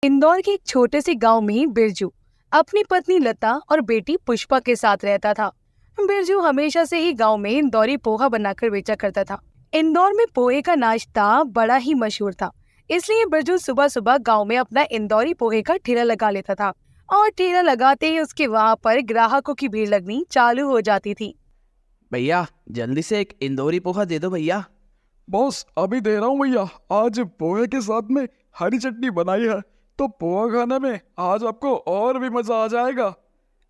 इंदौर के एक छोटे से गांव में बिरजू अपनी पत्नी लता और बेटी पुष्पा के साथ रहता था। बिरजू हमेशा से ही गांव में इंदौरी पोहा बनाकर बेचा करता था। इंदौर में पोहे का नाश्ता बड़ा ही मशहूर था, इसलिए बिरजू सुबह सुबह गांव में अपना इंदौरी पोहे का ठेला लगा लेता था और ठेला लगाते ही उसके वहां पर ग्राहकों की भीड़ लगनी चालू हो जाती थी। भैया जल्दी से एक इंदौरी पोहा दे दो भैया। बॉस अभी दे रहा हूँ भैया। आज पोहे के साथ में हरी चटनी बनाई है, तो पोहा खाने में आज आपको और भी मजा आ जाएगा।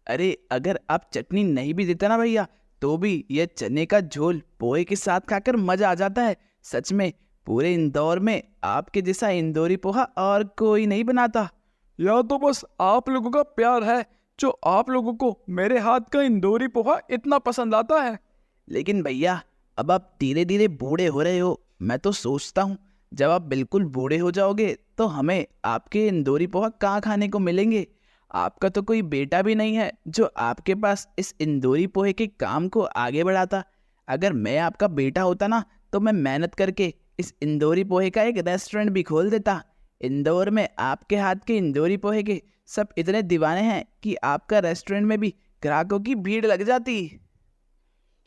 अरे अगर आप चटनी नहीं भी देते ना भैया, तो भी ये चने का झोल पोहे के साथ खाकर मजा आ जाता है। सच में पूरे इंदौर में आपके जैसा इंदौरी पोहा और कोई नहीं बनाता। या तो बस आप लोगों का प्यार है जो आप लोगों को मेरे हाथ का इंदौरी पोहा इतना पसंद आता है। लेकिन भैया अब आप धीरे धीरे बूढ़े हो रहे हो। मैं तो सोचता हूँ जब आप बिल्कुल बूढ़े हो जाओगे तो हमें आपके इंदौरी पोहा कहाँ खाने को मिलेंगे। आपका तो कोई बेटा भी नहीं है जो आपके पास इस इंदौरी पोहे के काम को आगे बढ़ाता। अगर मैं आपका बेटा होता ना, तो मैं मेहनत करके इस इंदौरी पोहे का एक रेस्टोरेंट भी खोल देता। इंदौर में आपके हाथ के इंदौरी पोहे के सब इतने दीवाने हैं कि आपका रेस्टोरेंट में भी ग्राहकों की भीड़ लग जाती।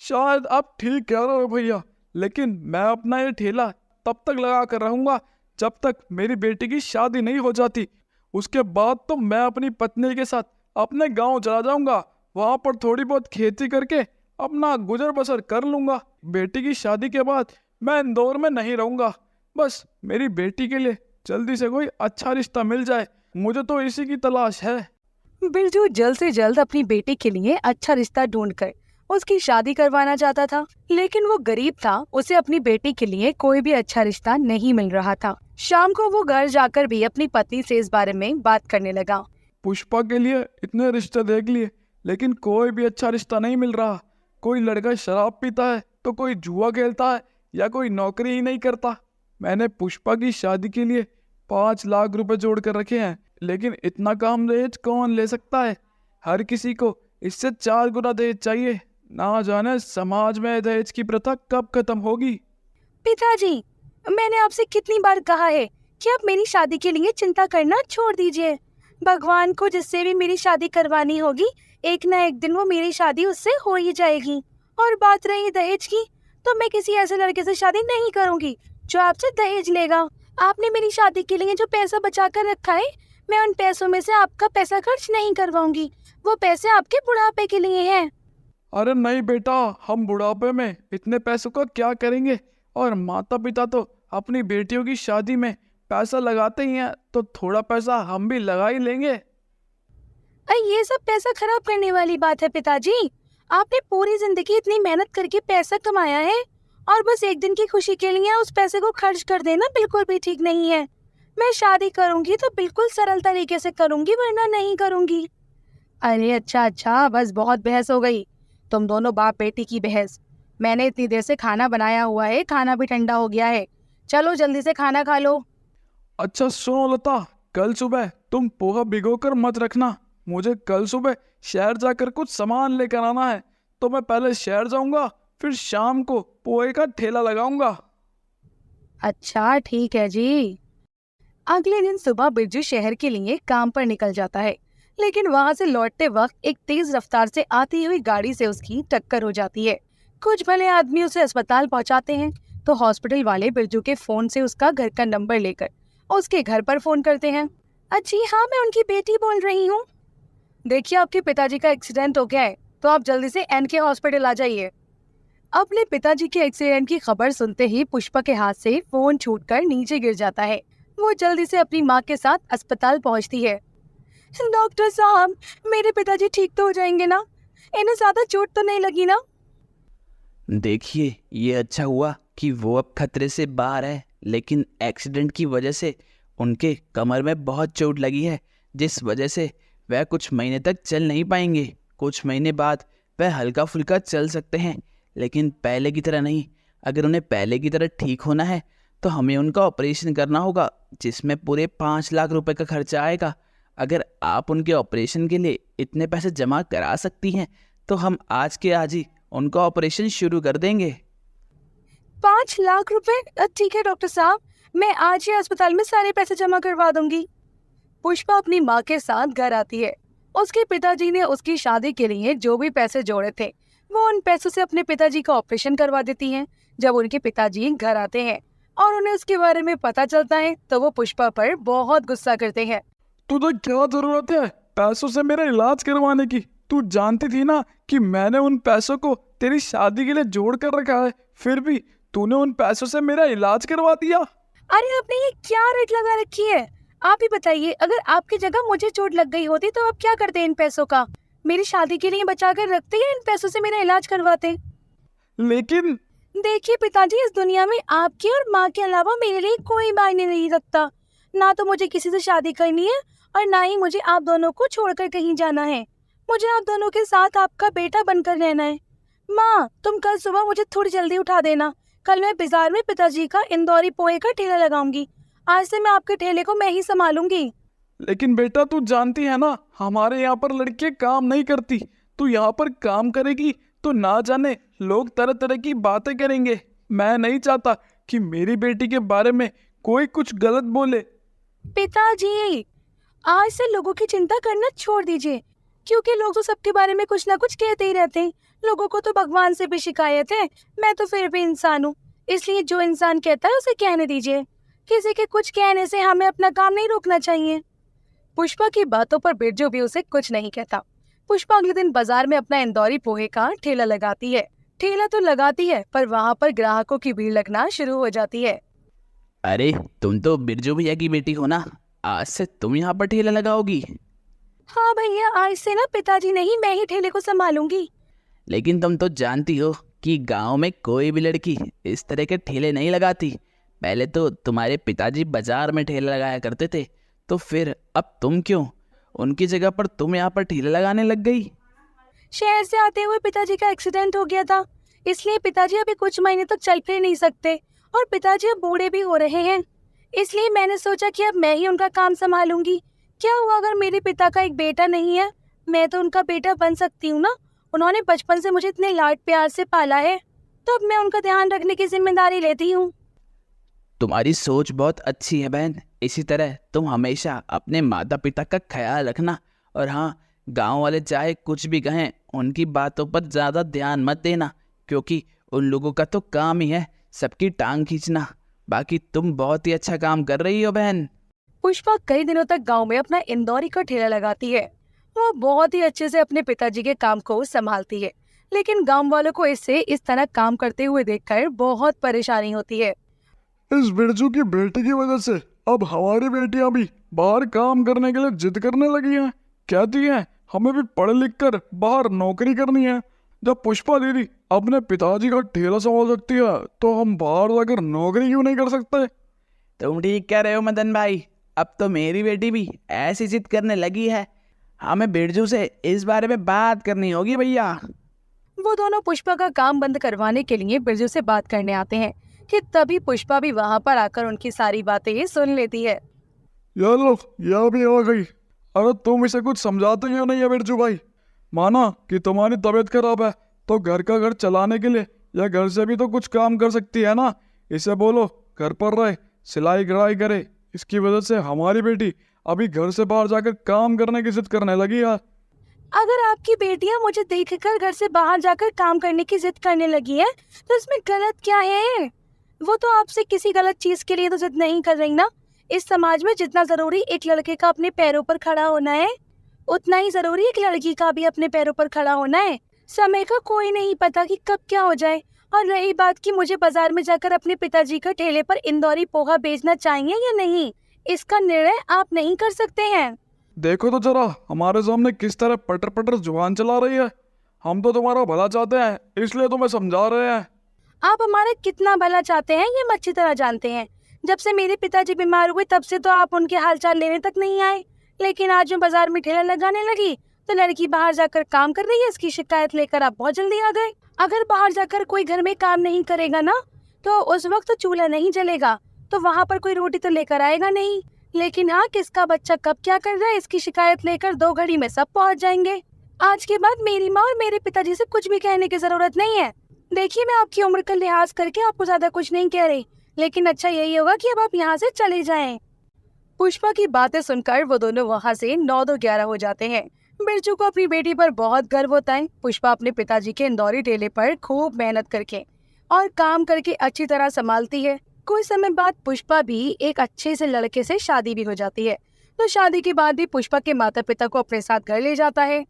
शायद आप ठीक कह रहे हो भैया, लेकिन मैं अपना ये ठेला तब तक लगा कर रहूंगा जब तक मेरी बेटी की शादी नहीं हो जाती। उसके बाद तो मैं अपनी पत्नी के साथ अपने गांव चला जाऊंगा, वहां पर थोड़ी बहुत खेती करके अपना गुजर बसर कर लूंगा। बेटी की शादी के बाद मैं इंदौर में नहीं रहूंगा। बस मेरी बेटी के लिए जल्दी से कोई अच्छा रिश्ता मिल जाए, मुझे तो इसी की तलाश है। बिरजू जल्द से जल्द अपनी बेटी के लिए अच्छा रिश्ता ढूंढकर उसकी शादी करवाना चाहता था, लेकिन वो गरीब था, उसे अपनी बेटी के लिए कोई भी अच्छा रिश्ता नहीं मिल रहा था। शाम को वो घर जाकर भी अपनी पत्नी से इस बारे में बात करने लगा। पुष्पा के लिए इतने रिश्ते देख लिए, लेकिन कोई भी अच्छा रिश्ता नहीं मिल रहा। कोई लड़का शराब पीता है, तो कोई जुआ खेलता है, या कोई नौकरी ही नहीं करता। मैंने पुष्पा की शादी के लिए 5 लाख रुपए जोड़ कर रखे हैं, लेकिन इतना कम दहेज कौन ले सकता है। हर किसी को इससे 4 गुना दहेज चाहिए। ना जाने समाज में दहेज की प्रथा कब खत्म होगी। पिताजी, मैंने आपसे कितनी बार कहा है कि आप मेरी शादी के लिए चिंता करना छोड़ दीजिए। भगवान को जिससे भी मेरी शादी करवानी होगी, एक ना एक दिन वो मेरी शादी उससे हो ही जाएगी। और बात रही दहेज की, तो मैं किसी ऐसे लड़के से शादी नहीं करूंगी जो आपसे दहेज लेगा। आपने मेरी शादी के लिए जो पैसा बचा कर रखा है, मैं उन पैसों में से आपका पैसा खर्च नहीं करवाऊंगी। वो पैसे आपके बुढ़ापे के लिए हैं। अरे नहीं बेटा, हम बुढ़ापे में इतने पैसों का क्या करेंगे। और माता पिता तो अपनी बेटियों की शादी में पैसा लगाते ही हैं, तो थोड़ा पैसा हम भी लगा ही लेंगे। ये सब पैसा खराब करने वाली बात है पिताजी। आपने पूरी जिंदगी इतनी मेहनत करके पैसा कमाया है, और बस एक दिन की खुशी के लिए उस पैसे को खर्च कर देना बिल्कुल भी ठीक नहीं है। मैं शादी करूंगी तो बिल्कुल सरल तरीके से करूंगी, वरना नहीं करूंगी। अरे अच्छा, बस बहुत बहस हो गई। तुम दोनों बाप बेटी की बहस। मैंने इतनी देर से खाना बनाया हुआ है, खाना भी ठंडा हो गया है। चलो जल्दी से खाना खा लो। अच्छा सुनो लता, कल सुबह तुम पोहा भिगोकर मत रखना। मुझे कल सुबह शहर जाकर कुछ सामान लेकर आना है, तो मैं पहले शहर जाऊंगा, फिर शाम को पोहे का ठेला लगाऊंगा। अच्छा ठीक है जी। अगले दिन सुबह बिरजू शहर के लिए काम पर निकल जाता है, लेकिन वहां से लौटते वक्त एक तेज रफ्तार से आती हुई गाड़ी से उसकी टक्कर हो जाती है। कुछ भले आदमी उसे अस्पताल पहुंचाते हैं, तो हॉस्पिटल वाले बिरजू के फोन से उसका घर का नंबर लेकर उसके घर पर फोन करते हैं। जी हाँ, मैं उनकी बेटी बोल रही हूँ। देखिए, आपके पिताजी का एक्सीडेंट हो गया है, तो आप जल्दी से NK हॉस्पिटल आ जाइए। अपने पिताजी के एक्सीडेंट की खबर सुनते ही पुष्पा के हाथ से फोन छूटकर नीचे गिर जाता है। वो जल्दी से अपनी माँ के साथ अस्पताल पहुँचती है। डॉक्टर साहब, मेरे पिताजी ठीक तो हो जाएंगे ना? इन्हें ज्यादा चोट तो नहीं लगी ना? देखिए, ये अच्छा हुआ कि वो अब खतरे से बाहर है, लेकिन एक्सीडेंट की वजह से उनके कमर में बहुत चोट लगी है, जिस वजह से वह कुछ महीने तक चल नहीं पाएंगे। कुछ महीने बाद वह हल्का फुल्का चल सकते हैं, लेकिन पहले की तरह नहीं। अगर उन्हें पहले की तरह ठीक होना है तो हमें उनका ऑपरेशन करना होगा, जिसमें पूरे 5 लाख रुपए का खर्चा आएगा। अगर आप उनके ऑपरेशन के लिए इतने पैसे जमा करा सकती हैं, तो हम आज के आज ही उनका ऑपरेशन शुरू कर देंगे। 5 लाख रुपए? ठीक है डॉक्टर साहब, मैं आज ही अस्पताल में सारे पैसे जमा करवा दूंगी। पुष्पा अपनी माँ के साथ घर आती है। उसके पिताजी ने उसकी शादी के लिए जो भी पैसे जोड़े थे वो उन पैसों से अपने पिताजी का ऑपरेशन करवा देती हैं। जब उनके पिताजी घर आते हैं और उन्हें उसके बारे में पता चलता है तो वो पुष्पा पर बहुत गुस्सा करते हैं। तुझे क्या जरूरत है पैसों से मेरा इलाज करवाने की? तू जानती थी ना कि मैंने उन पैसों को तेरी शादी के लिए जोड़ कर रखा है, फिर भी तूने उन पैसों से मेरा इलाज करवा दिया। अरे आपने ये क्या रेट लगा रखी है? आप ही बताइए, अगर आपकी जगह मुझे चोट लग गई होती तो आप क्या करते इन पैसों का? मेरी शादी के लिए बचा कर रखते या इन पैसों से मेरा इलाज करवाते? लेकिन देखिए पिताजी, इस दुनिया में आपके और माँ के अलावा मेरे लिए कोई मायने नहीं रखता। ना तो मुझे किसी से शादी करनी है और ना ही मुझे आप दोनों को छोड़कर कहीं जाना है। मुझे आप दोनों के साथ आपका बेटा बनकर रहना है। माँ, तुम कल सुबह मुझे थोड़ी जल्दी उठा देना। कल मैं बाजार में पिताजी का इंदौरी पोहे का ठेला लगाऊंगी। आज से मैं आपके ठेले को मैं ही संभालूंगी। लेकिन बेटा तू जानती है ना हमारे यहाँ पर लड़कियां काम नहीं करती। तू यहाँ पर काम करेगी तो ना जाने लोग तरह तरह की बातें करेंगे। मैं नहीं चाहता कि मेरी बेटी के बारे में कोई कुछ गलत बोले। पिताजी, आज से लोगों की चिंता करना छोड़ दीजिए, क्योंकि लोग तो सबके बारे में कुछ ना कुछ कहते ही रहते हैं। लोगों को तो भगवान से भी शिकायत है, मैं तो फिर भी इंसान हूँ, इसलिए जो इंसान कहता है उसे कहने दीजिए। किसी के कुछ कहने से हमें अपना काम नहीं रोकना चाहिए। पुष्पा की बातों पर बिरजू भी उसे कुछ नहीं कहता। पुष्पा अगले दिन बाजार में अपना इंदौरी पोहे का ठेला लगाती है। ठेला तो लगाती है पर वहाँ पर ग्राहकों की भीड़ लगना शुरू हो जाती है। अरे तुम तो बिरजू भैया की बेटी हो ना, आज से तुम यहाँ पर ठेला लगाओगी? हाँ भैया, आज से ना पिताजी नहीं, मैं ही ठेले को संभालूंगी। लेकिन तुम तो जानती हो कि गांव में कोई भी लड़की इस तरह के ठेले नहीं लगाती। पहले तो तुम्हारे पिताजी बाजार में ठेला लगाया करते थे, तो फिर अब तुम क्यों उनकी जगह पर तुम यहाँ पर ठेला लगाने लग गई? शहर से आते हुए पिताजी का एक्सीडेंट हो गया था, इसलिए पिताजी अभी कुछ महीने तक चल फिर नहीं सकते और पिताजी अब बूढ़े भी हो रहे हैं। इसलिए मैंने सोचा कि अब मैं ही उनका काम संभालूंगी। क्या हुआ अगर मेरे पिता का एक बेटा नहीं है? मैं तो उनका बेटा बन सकती हूँ ना। उन्होंने बचपन से मुझे इतने लाड प्यार से पाला है, तो अब मैं उनका ध्यान रखने की जिम्मेदारी लेती हूँ। तुम्हारी सोच बहुत अच्छी है बहन। इसी तरह तुम हमेशा अपने माता पिता का ख्याल रखना। और हाँ, गांव वाले चाहे कुछ भी कहें, उनकी बातों पर ज़्यादा ध्यान मत देना, क्योंकि उन लोगों का तो काम ही है सबकी टांग खींचना। बाकी तुम बहुत ही अच्छा काम कर रही हो बहन। पुष्पा कई दिनों तक गांव में अपना इंदौरी का ठेला लगाती है। वो बहुत ही अच्छे से अपने पिताजी के काम को संभालती है, लेकिन गांव वालों को इससे इस तरह काम करते हुए देखकर बहुत परेशानी होती है। इस बिरजू की बेटी की वजह से अब हमारी बेटियां भी बाहर काम करने के लिए जिद करने लगी हैं। कहती हैं हमें भी पढ़ लिख कर बाहर नौकरी करनी है। जब पुष्पा दीदी अपने पिताजी का ठेला संभाल सकती है तो हम बाहर जाकर नौकरी क्यों नहीं कर सकते? तुम ठीक कह रहे हो मदन भाई। अब तो मेरी बेटी भी ऐसी जिद करने लगी है। हमें बिरजू से इस बारे में बात करनी होगी भैया। वो दोनों पुष्पा का काम बंद करवाने के लिए बिरजू से बात करने आते हैं कि तभी पुष्पा भी वहाँ पर आकर उनकी सारी बातें सुन लेती है। यार लो, यह भी आ गई। अरे तुम इसे कुछ समझाते क्यों नहीं है बिरजू भाई? माना कि तुम्हारी तबीयत खराब है तो घर का घर चलाने के लिए या घर से भी तो कुछ काम कर सकती है ना। इसे बोलो घर पर रहे, सिलाई कढ़ाई करे। इसकी वजह से हमारी बेटी अभी घर से बाहर जाकर काम करने की जिद करने लगी है। अगर आपकी बेटियां मुझे देखकर घर से बाहर जाकर काम करने की जिद करने लगी है तो इसमें गलत क्या है? वो तो आपसे किसी गलत चीज के लिए तो जिद नहीं कर रही ना। इस समाज में जितना जरूरी एक लड़के का अपने पैरों पर खड़ा होना है, उतना ही जरूरी एक लड़की का भी अपने पैरों पर खड़ा होना है। समय का कोई नहीं पता कि कब क्या हो जाए। और रही बात कि मुझे बाजार में जाकर अपने पिताजी का ठेले पर इंदौरी पोहा बेचना चाहिए या नहीं, इसका निर्णय आप नहीं कर सकते हैं। देखो तो जरा हमारे सामने किस तरह पटर पटर जुबान चला रही है। हम तो तुम्हारा भला चाहते हैं, इसलिए तुम्हें समझा रहे हैं। आप हमारा कितना भला चाहते हैं ये हम अच्छी तरह जानते हैं। जब से मेरे पिताजी बीमार हुए तब से तो आप उनके हालचाल लेने तक नहीं आए, लेकिन आज मैं बाजार में ठेला लगाने लगी तो लड़की बाहर जाकर काम कर रही है, इसकी शिकायत लेकर आप बहुत जल्दी आ गए। अगर बाहर जाकर कोई घर में काम नहीं करेगा ना तो उस वक्त तो चूल्हा नहीं जलेगा, तो वहाँ पर कोई रोटी तो लेकर आएगा नहीं। लेकिन हाँ, किसका बच्चा कब क्या कर रहा है इसकी शिकायत लेकर 2 घड़ी में सब पहुँच जाएंगे। आज के बाद मेरी माँ और मेरे पिताजी से कुछ भी कहने की जरूरत नहीं है। देखिए, मैं आपकी उम्र का लिहाज करके आपको ज्यादा कुछ नहीं कह रही, लेकिन अच्छा यही होगा कि अब आप यहाँ से चले जाएं। पुष्पा की बातें सुनकर वो दोनों वहाँ से 9-11 हो जाते हैं। बिरजू को अपनी बेटी पर बहुत गर्व होता है। पुष्पा अपने पिताजी के इंदौरी ठेले पर खूब मेहनत करके और काम करके अच्छी तरह संभालती है। कुछ समय बाद पुष्पा भी एक अच्छे से लड़के से शादी भी हो जाती है। तो शादी के बाद भी पुष्पा के माता पिता को अपने साथ घर ले जाता है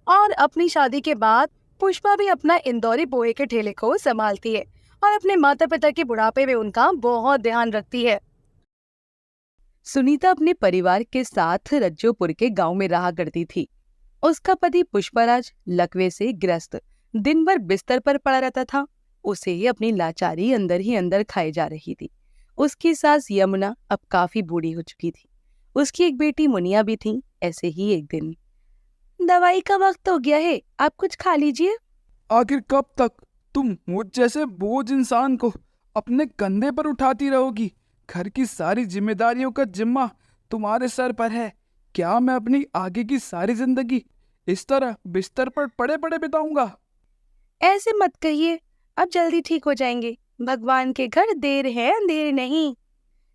और अपनी शादी के बाद पुष्पा भी अपना इंदौरी पोहे के ठेले को संभालती है और अपने माता पिता के बुढ़ापे में उनका बहुत ध्यान रखती है। सुनीता अपने परिवार के साथ रज्जोपुर के गांव में रहा करती थी। उसका पति पुष्पराज लकवे से ग्रस्त दिन भर बिस्तर पर पड़ा रहता था। उसे ही अपनी लाचारी अंदर ही अंदर खाई जा रही थी। उसकी सास यमुना अब काफी बूढ़ी हो चुकी थी। उसकी एक बेटी मुनिया भी थी। ऐसे ही एक दिन, दवाई का वक्त हो गया है, आप कुछ खा लीजिए। आखिर कब तक तुम मुझ जैसे बोझ इंसान को अपने कंधे पर उठाती रहोगी? घर की सारी जिम्मेदारियों का जिम्मा तुम्हारे सर पर है। क्या मैं अपनी आगे की सारी जिंदगी इस तरह बिस्तर पर पड़े पड़े बिताऊंगा? ऐसे मत कहिए, अब जल्दी ठीक हो जाएंगे। भगवान के घर देर है अंधेर नहीं।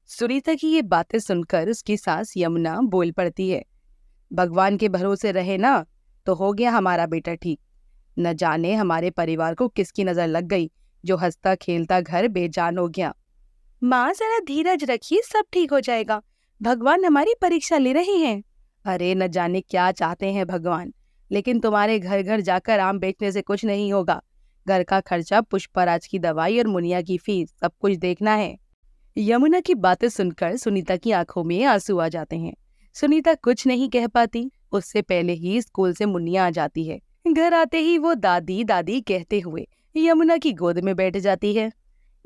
सुनीता की ये बातें सुनकर उसकी सास यमुना बोल पड़ती है, भगवान के भरोसे रहे ना तो हो गया हमारा बेटा ठीक। न जाने हमारे परिवार को किसकी नजर लग गई जो हंसता खेलता घर बेजान हो गया। माँ जरा धीरज रखिए, सब ठीक हो जाएगा। भगवान हमारी परीक्षा ले रहे हैं। अरे न जाने क्या चाहते हैं भगवान, लेकिन तुम्हारे घर घर जाकर आम बेचने से कुछ नहीं होगा। घर का खर्चा, पुष्पराज की दवाई और मुनिया की फीस, सब कुछ देखना है। यमुना की बातें सुनकर सुनीता की आंखों में आंसू आ जाते हैं। सुनीता कुछ नहीं कह पाती। उससे पहले ही स्कूल से मुनिया आ जाती है। घर आते ही वो दादी दादी कहते हुए यमुना की गोद में बैठ जाती है।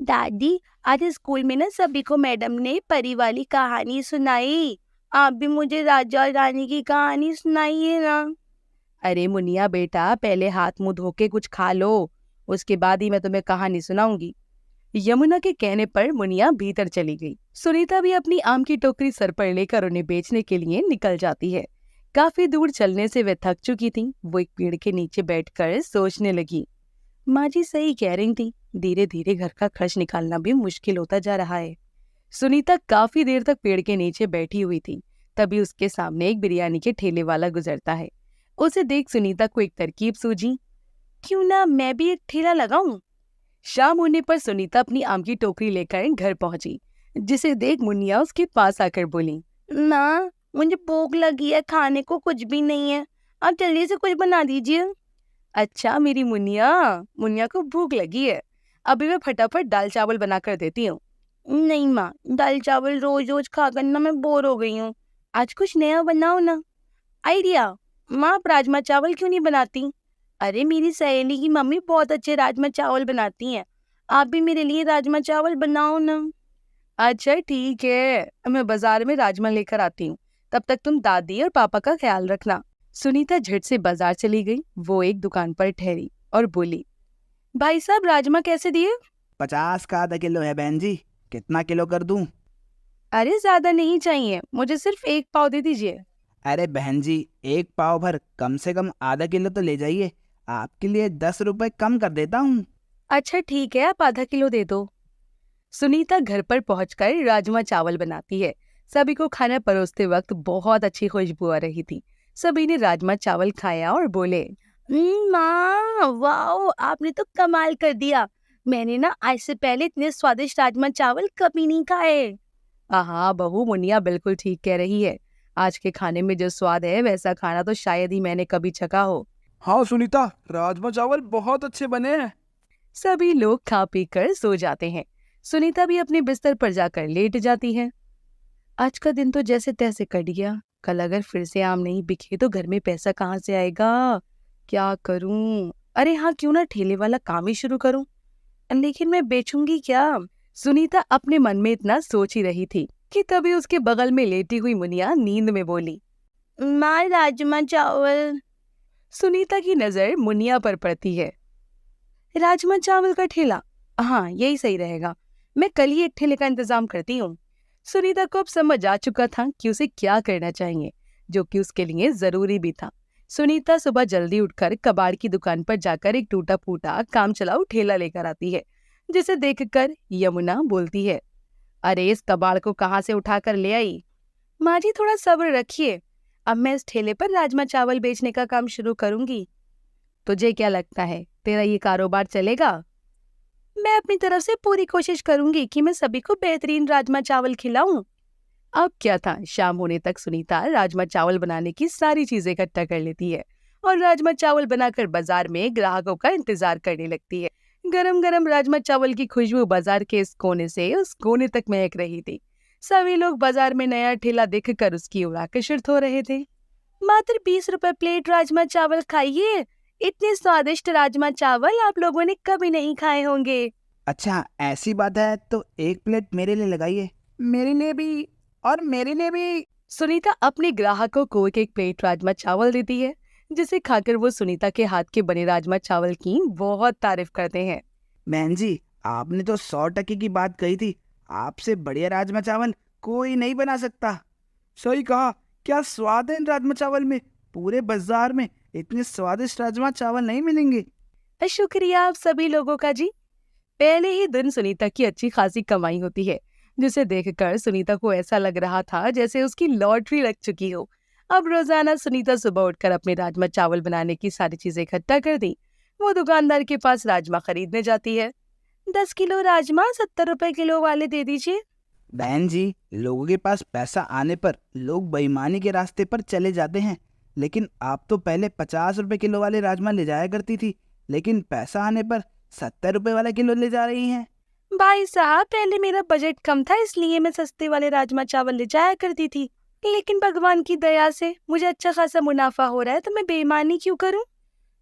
दादी, आज स्कूल में ना सभी को मैडम ने परी वाली कहानी सुनाई। आप भी मुझे राजा और रानी की कहानी सुनाइए ना। अरे मुनिया बेटा, पहले हाथ मुंह धो के कुछ खा लो, उसके बाद ही मैं तुम्हें कहानी सुनाऊंगी। यमुना के कहने पर मुनिया भीतर चली गई। सुनीता भी अपनी आम की टोकरी सर पर लेकर उन्हें बेचने के लिए निकल जाती है। काफी दूर चलने से वे थक चुकी थी। वो एक पेड़ के नीचे बैठकर सोचने लगी। माँ जी सही कह रही थी, धीरे धीरे घर का खर्च निकालना भी मुश्किल होता जा रहा है। सुनीता काफी देर तक पेड़ के नीचे बैठी हुई थी। तभी उसके सामने एक बिरयानी के ठेले वाला गुजरता है। उसे देख सुनीता को एक तरकीब सूझी, क्यों ना मैं भी एक ठेला लगाऊं। शाम होने पर सुनीता अपनी आम की टोकरी लेकर घर पहुंची, जिसे देख मुनिया उसके पास आकर बोली, माँ मुझे भूख लगी है, खाने को कुछ भी नहीं है, आप जल्दी से कुछ बना दीजिए। अच्छा मेरी मुनिया, मुनिया को भूख लगी है, अभी मैं फटाफट दाल चावल बना कर देती हूँ। नहीं माँ, दाल चावल रोज रोज खाकर ना मैं बोर हो गई हूँ, आज कुछ नया बनाओ ना। आइडिया, माँ आप राजमा चावल क्यों नहीं बनाती? अरे मेरी सहेली की मम्मी बहुत अच्छे राजमा चावल बनाती हैं, आप भी मेरे लिए राजमा चावल बनाओ ना। अच्छा ठीक है, मैं बाजार में राजमा लेकर आती हूँ, तब तक तुम दादी और पापा का ख्याल रखना। सुनीता झट से बाजार चली गई। वो एक दुकान पर ठहरी और बोली, भाई साहब राजमा कैसे दिए? 50 का आधा किलो है बहन जी, कितना किलो कर दूं? अरे ज्यादा नहीं चाहिए, मुझे सिर्फ 1 पाव दे दीजिए। अरे बहन जी, 1 पाव भर कम से कम आधा किलो तो ले जाइए, आपके लिए 10 रुपए कम कर देता हूँ। अच्छा ठीक है, आप आधा किलो दे दो। सुनीता घर पर पहुंचकर राजमा चावल बनाती है। सभी को खाना परोसते वक्त बहुत अच्छी खुशबू आ रही थी। सभी ने राजमा चावल खाया और बोले, माँ वाओ, आपने तो कमाल कर दिया। मैंने ना आज से पहले इतने स्वादिष्ट राजमा चावल कभी नहीं खाए। हाँ बहू, मुनिया बिल्कुल ठीक कह रही है। आज के खाने में जो स्वाद है वैसा खाना तो शायद ही मैंने कभी चखा हो। हाँ सुनीता, राजमा चावल बहुत अच्छे बने हैं। सभी लोग खा पी कर सो जाते हैं। सुनीता भी अपने बिस्तर पर जाकर लेट जाती है। आज का दिन तो जैसे तैसे कट गया। कल अगर फिर से आम नहीं बिके तो घर में पैसा कहाँ से आएगा? क्या करूं? अरे हाँ, क्यों ना ठेले वाला काम ही शुरू करूं। लेकिन मैं बेचूंगी क्या? सुनीता अपने मन में इतना सोच ही रही थी कि तभी उसके बगल में लेटी हुई मुनिया नींद में बोली, माँ राजमा चावल। सुनीता की नजर मुनिया पर पड़ती है। राजमा चावल का ठेला, हाँ यही सही रहेगा, मैं कल ही एक ठेले का इंतजाम करती हूँ। सुनीता को अब समझ आ चुका था कि उसे क्या करना चाहिए, जो कि उसके लिए जरूरी भी था। सुनीता सुबह जल्दी उठकर कबाड़ की दुकान पर जाकर एक टूटा फूटा काम चलाऊ ठेला लेकर आती है, जिसे देखकर यमुना बोलती है, अरे इस कबाड़ को कहाँ से उठा कर ले आई? माँ जी थोड़ा सब्र रखिए, अब मैं इस ठेले पर राजमा चावल बेचने का काम शुरू करूंगी। तुझे क्या लगता है तेरा ये कारोबार चलेगा? मैं अपनी तरफ से पूरी कोशिश करूंगी कि मैं सभी को बेहतरीन राजमा चावल खिलाऊं। अब क्या था, शाम होने तक सुनीता राजमा चावल बनाने की सारी चीजें इकट्ठा कर लेती है और राजमा चावल बनाकर बाजार में ग्राहकों का इंतजार करने लगती है। गरम गरम राजमा चावल की खुशबू बाजार के इस कोने से उस कोने तक महक रही थी। सभी लोग बाजार में नया ठेला देखकर उसकी ओर आकर्षित हो रहे थे। मात्र 20 रुपए प्लेट राजमा चावल खाइए, इतने स्वादिष्ट राजमा चावल आप लोगों ने कभी नहीं खाए होंगे। अच्छा ऐसी बात है तो एक प्लेट मेरे लिए लगाइए, मेरे लिए भी और मेरे लिए भी। सुनीता अपने ग्राहकों को एक एक प्लेट राजमा चावल देती है, जिसे खाकर वो सुनीता के हाथ के बने राजमा चावल की बहुत तारीफ करते हैं। बहन जी, आपने तो 100% की बात कही थी, आपसे बढ़िया राजमा चावल कोई नहीं बना सकता। सही कहा, क्या स्वाद है इन राजमा चावल में। पूरे बाजार में इतने स्वादिष्ट राजमा चावल नहीं मिलेंगे। शुक्रिया आप सभी लोगों का जी। पहले ही दिन सुनीता की अच्छी खासी कमाई होती है, जिसे देखकर सुनीता को ऐसा लग रहा था जैसे उसकी लॉटरी लग चुकी हो। अब रोजाना सुनीता सुबह उठकर अपने राजमा चावल बनाने की सारी चीजें इकट्ठा कर दी। वो दुकानदार के पास राजमा खरीदने जाती है। 10 किलो राजमा 70 रुपए किलो वाले दे दीजिए। बहन जी, लोगों के पास पैसा आने पर लोग बेईमानी के रास्ते पर चले जाते हैं, लेकिन आप तो पहले 50 रुपए किलो वाले राजमा ले जाया करती थी, लेकिन पैसा आने पर 70 रुपए वाला किलो ले जा रही हैं। भाई साहब, पहले मेरा बजट कम था, इसलिए मैं सस्ते वाले राजमा चावल ले जाया करती थी, लेकिन भगवान की दया से मुझे अच्छा खासा मुनाफा हो रहा है, तो मैं बेईमानी क्यों करूं?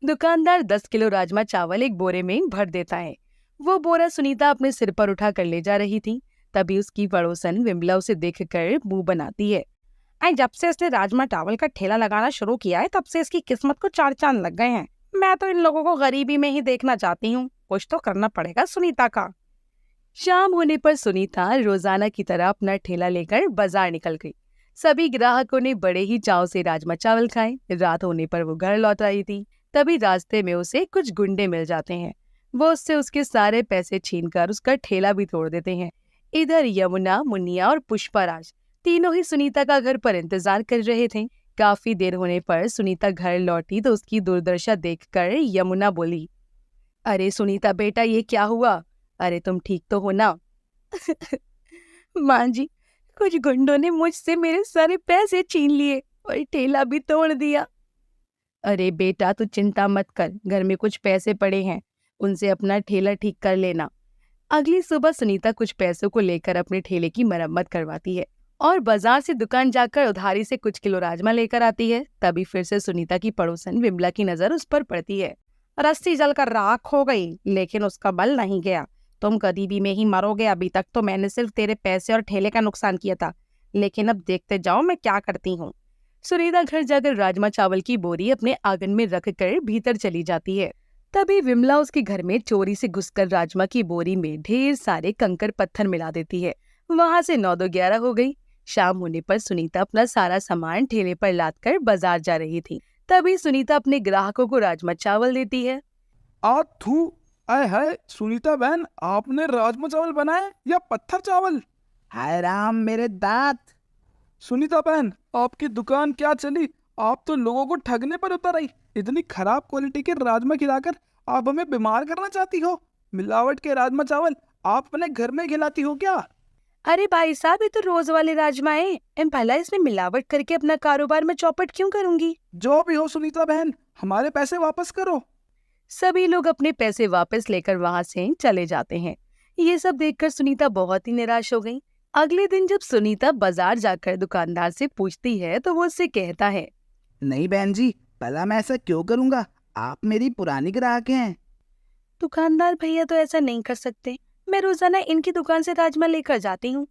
दुकानदार 10 किलो राजमा चावल एक बोरे में भर देता है। वो बोरा सुनीता अपने सिर पर उठा कर ले जा रही थी। तभी उसकी पड़ोसन विमला उसे देखकर मुंह बनाती है। जब से इसने राजमा चावल का ठेला लगाना शुरू किया है, तब से इसकी किस्मत को 4 चांद लग गए हैं। मैं तो इन लोगों को गरीबी में ही देखना चाहती हूँ, कुछ तो करना पड़ेगा सुनीता का। शाम होने पर सुनीता रोजाना की तरह अपना ठेला लेकर बाजार निकल गई। सभी ग्राहकों ने बड़े ही चाव से राजमा चावल खाए। रात होने पर वो घर लौट आई थी। तभी रास्ते में उसे कुछ गुंडे मिल जाते हैं। वो उससे उसके सारे पैसे छीनकर उसका ठेला भी तोड़ देते हैं। इधर यमुना, मुन्निया और पुष्पराज तीनों ही सुनीता का घर पर इंतजार कर रहे थे। काफी देर होने पर सुनीता घर लौटी तो उसकी दुर्दशा देखकर यमुना बोली, अरे सुनीता बेटा, ये क्या हुआ? अरे तुम ठीक तो हो ना? माँ जी, कुछ गुंडों ने मुझसे मेरे सारे पैसे छीन लिए और ठेला भी तोड़ दिया। अरे बेटा, तू चिंता मत कर, घर में कुछ पैसे पड़े हैं, उनसे अपना ठेला ठीक कर लेना। अगली सुबह सुनीता कुछ पैसों को लेकर अपने ठेले की मरम्मत करवाती है और बाजार से दुकान जाकर उधारी से कुछ किलो राजमा लेकर आती है। तभी फिर से सुनीता की पड़ोसन विमला की नजर उस पर पड़ती है। रस्सी जलकर राख हो गई, लेकिन उसका बल नहीं गया। तुम गरीबी में ही मरोगे। अभी तक तो मैंने सिर्फ तेरे पैसे और ठेले का नुकसान किया था, लेकिन अब देखते जाओ मैं क्या करती हूँ। सुनीता घर जाकर राजमा चावल की बोरी अपने आंगन में रखकर भीतर चली जाती है। तभी विमला उसके घर में चोरी से घुसकर राजमा की बोरी में ढेर सारे कंकड़ पत्थर मिला देती है। वहां से 9-11 हो गई। शाम होने पर सुनीता अपना सारा सामान ठेले पर लादकर बाजार जा रही थी। तभी सुनीता अपने ग्राहकों को राजमा चावल देती है। आय हाय सुनीता बहन, आपने राजमा चावल बनाए या पत्थर चावल? हाय राम मेरे दांत। सुनीता बहन, आपकी दुकान क्या चली? आप तो लोगों को ठगने पर उतर आई। इतनी खराब क्वालिटी के राजमा खिलाकर आप हमें बीमार करना चाहती हो। मिलावट के राजमा चावल आप अपने घर में खिलाती हो क्या? अरे भाई साहब, ये तो रोज वाले राजमा है। भला इसमें मिलावट करके अपना कारोबार में चौपट क्यों करूंगी? जो भी हो सुनीता बहन, हमारे पैसे वापस करो। सभी लोग अपने पैसे वापस लेकर वहां से चले जाते हैं। ये सब देखकर सुनीता बहुत ही निराश हो गई। अगले दिन जब सुनीता बाजार जाकर दुकानदार से पूछती है तो वो उससे कहता है, नहीं बहन जी, भला मैं ऐसा क्यों करूँगा, आप मेरी पुरानी ग्राहक हैं। दुकानदार भैया तो ऐसा नहीं कर सकते। मैं रोजाना इनकी दुकान से राजमा लेकर जाती हूँ,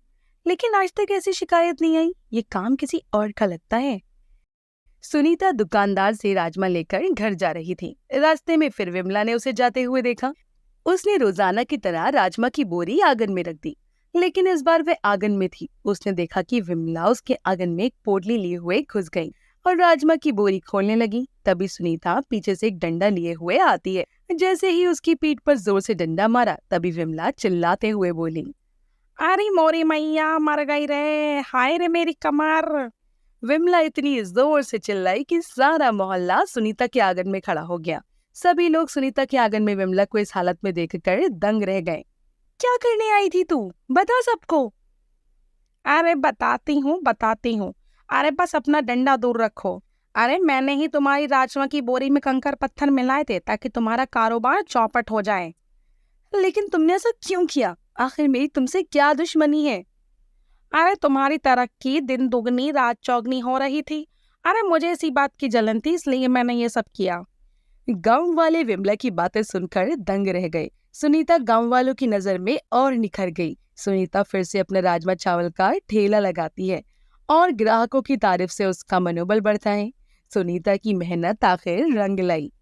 लेकिन आज तक ऐसी शिकायत नहीं आई। ये काम किसी और का लगता है। सुनीता दुकानदार से राजमा लेकर घर जा रही थी। रास्ते में फिर विमला ने उसे जाते हुए देखा। उसने रोजाना की तरह राजमा की बोरी आंगन में रख दी, लेकिन इस बार वह आंगन में थी। उसने देखा कि विमला उसके आंगन में एक पोटली लिए हुए घुस गई और राजमा की बोरी खोलने लगी। तभी सुनीता पीछे से एक डंडा लिए हुए आती है। जैसे ही उसकी पीठ पर जोर से डंडा मारा, तभी विमला चिल्लाते हुए बोली, अरे मोरी मैया, मर गई रे, हाय रे मेरी कमर। विमला इतनी जोर से चिल्लाई कि सारा मोहल्ला सुनीता के आंगन में खड़ा हो गया। सभी लोग सुनीता के आंगन में विमला को इस हालत में देखकर दंग रह गए। क्या करने आई थी तू, बता सबको। अरे बताती हूँ। अरे बस अपना डंडा दूर रखो। अरे मैंने ही तुम्हारी राजमा की बोरी में कंकर पत्थर मिलाए थे ताकि तुम्हारा कारोबार चौपट हो जाए। लेकिन तुमने ऐसा क्यों किया? आखिर मेरी तुमसे क्या दुश्मनी है? अरे तुम्हारी तरक्की दिन दुगनी रात चौगनी हो रही थी। अरे मुझे इसी बात की जलन थी, इसलिए मैंने ये सब किया। गांव वाले विमला की बातें सुनकर दंग रह गए। सुनीता गांव वालों की नजर में और निखर गई। सुनीता फिर से अपने राजमा चावल का ठेला लगाती है और ग्राहकों की तारीफ से उसका मनोबल बढ़ता है। सुनीता की मेहनत आखिर रंग लाई।